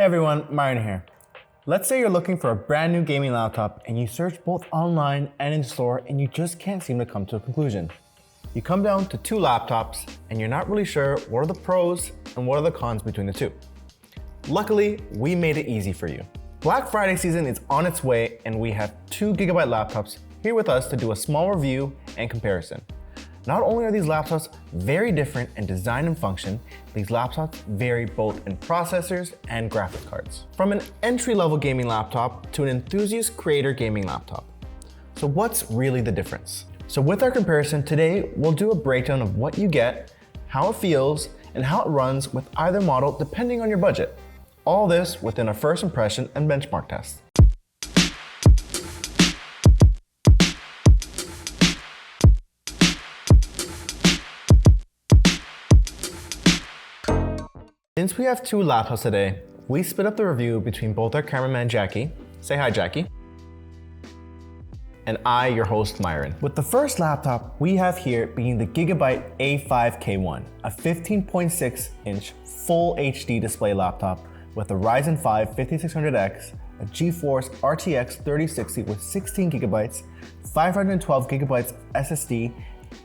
Hey everyone, Myron here. Let's say you're looking for a brand new gaming laptop and you search both online and in store and you just can't seem to come to a conclusion. You come down to two laptops and you're not really sure what are the pros and what are the cons between the two. Luckily, we made it easy for you. Black Friday season is on its way and we have two Gigabyte laptops here with us to do a small review and comparison. Not only are these laptops very different in design and function, these laptops vary both in processors and graphics cards. From an entry-level gaming laptop to an enthusiast creator gaming laptop. So what's really the difference? So with our comparison today, we'll do a breakdown of what you get, how it feels, and how it runs with either model depending on your budget. All this within a first impression and benchmark test. Since we have two laptops today, we split up the review between both our cameraman Jackie, say hi Jackie, and I, your host Myron. With the first laptop we have here being the Gigabyte A5K1, a 15.6-inch full HD display laptop with a Ryzen 5 5600X, a GeForce RTX 3060 with 16 gigabytes, 512 gigabytes SSD,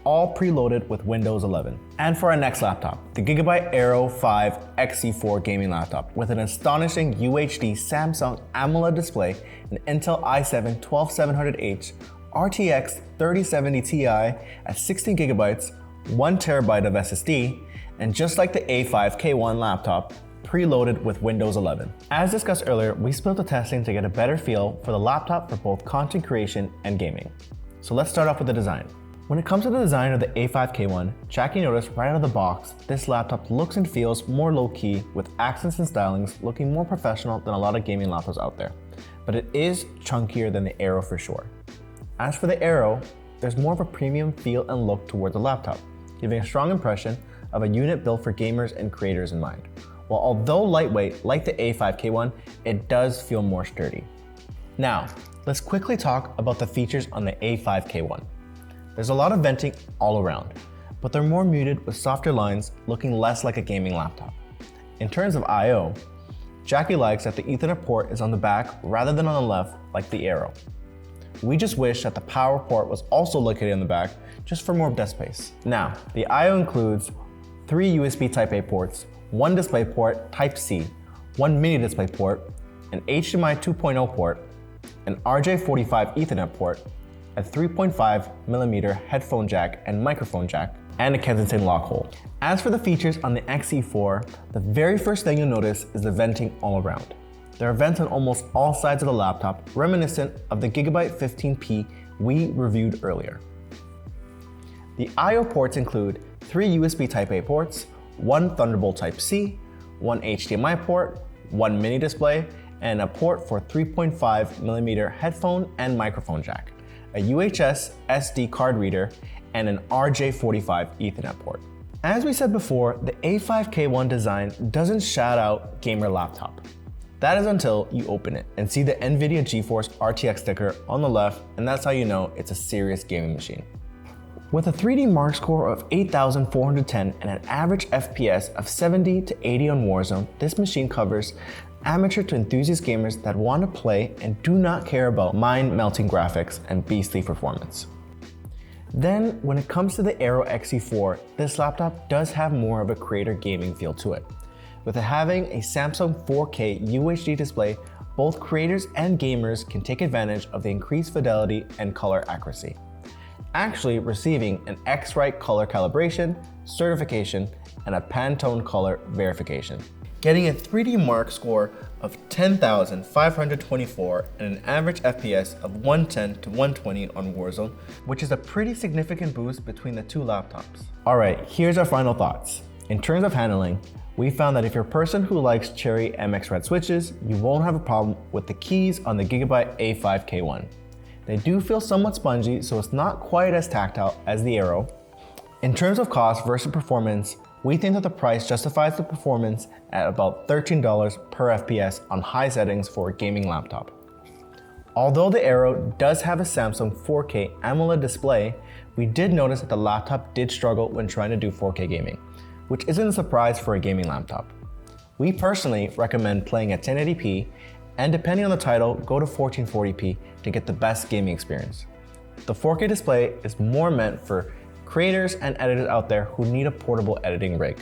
all preloaded with Windows 11. And for our next laptop, the Gigabyte AERO 5 XE4 gaming laptop with an astonishing UHD Samsung AMOLED display, an Intel i7-12700H, RTX 3070 Ti at 16 gigabytes, 1 terabyte of SSD, and just like the A5K1 laptop, preloaded with Windows 11. As discussed earlier, we split the testing to get a better feel for the laptop for both content creation and gaming. So let's start off with the design. When it comes to the design of the A5K1, Jackie noticed right out of the box, this laptop looks and feels more low-key with accents and stylings looking more professional than a lot of gaming laptops out there. But it is chunkier than the AERO for sure. As for the AERO, there's more of a premium feel and look towards the laptop, giving a strong impression of a unit built for gamers and creators in mind. While although lightweight like the A5K1, it does feel more sturdy. Now, let's quickly talk about the features on the A5K1. There's a lot of venting all around, but they're more muted with softer lines looking less like a gaming laptop. In terms of I/O, Jackie likes that the Ethernet port is on the back rather than on the left like the AERO. We just wish that the power port was also located in the back just for more desk space. Now, the I/O includes 3 USB Type-A ports, 1 DisplayPort Type-C, 1 mini DisplayPort, an HDMI 2.0 port, an RJ45 Ethernet port, a 3.5mm headphone jack and microphone jack, and a Kensington lock hole. As for the features on the XE4, the very first thing you'll notice is the venting all around. There are vents on almost all sides of the laptop, reminiscent of the Gigabyte 15P we reviewed earlier. The I/O ports include 3 USB Type-A ports, 1 Thunderbolt Type-C, 1 HDMI port, 1 mini display, and a port for 3.5mm headphone and microphone jack, a UHS SD card reader, and an RJ45 Ethernet port. As we said before, the A5K1 design doesn't shout out gamer laptop. That is until you open it and see the NVIDIA GeForce RTX sticker on the left, and that's how you know it's a serious gaming machine. With a 3D Mark score of 8,410 and an average FPS of 70 to 80 on Warzone, this machine covers amateur to enthusiast gamers that want to play and do not care about mind-melting graphics and beastly performance. Then, when it comes to the AERO XE4, this laptop does have more of a creator gaming feel to it. With it having a Samsung 4K UHD display, both creators and gamers can take advantage of the increased fidelity and color accuracy, actually receiving an X-Rite color calibration, certification, and a Pantone color verification. Getting a 3D Mark score of 10,524 and an average FPS of 110 to 120 on Warzone, which is a pretty significant boost between the two laptops. Alright, here's our final thoughts. In terms of handling, we found that if you're a person who likes Cherry MX Red switches, you won't have a problem with the keys on the Gigabyte A5K1. They do feel somewhat spongy, so it's not quite as tactile as the AERO. In terms of cost versus performance, we think that the price justifies the performance at about $13 per FPS on high settings for a gaming laptop. Although the AERO does have a Samsung 4K AMOLED display, we did notice that the laptop did struggle when trying to do 4K gaming, which isn't a surprise for a gaming laptop. We personally recommend playing at 1080p, and depending on the title, go to 1440p to get the best gaming experience. The 4K display is more meant for creators and editors out there who need a portable editing rig.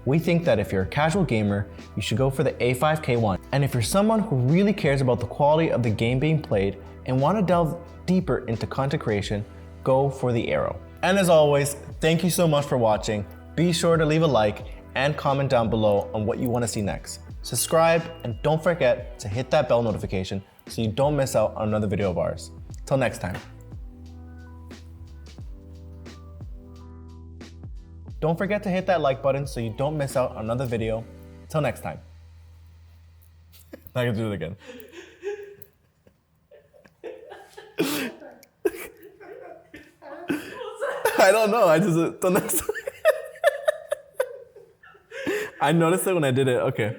We think that if you're a casual gamer, you should go for the A5K1. And if you're someone who really cares about the quality of the game being played and want to delve deeper into content creation, go for the AERO. And as always, thank you so much for watching. Be sure to leave a like and comment down below on what you want to see next. Subscribe, and don't forget to hit that bell notification so you don't miss out on another video of ours. Till next time. Don't forget to hit that like button so you don't miss out on another video. Till next time. I can do it again. I don't know, I just, till next time. I noticed it when I did it, okay.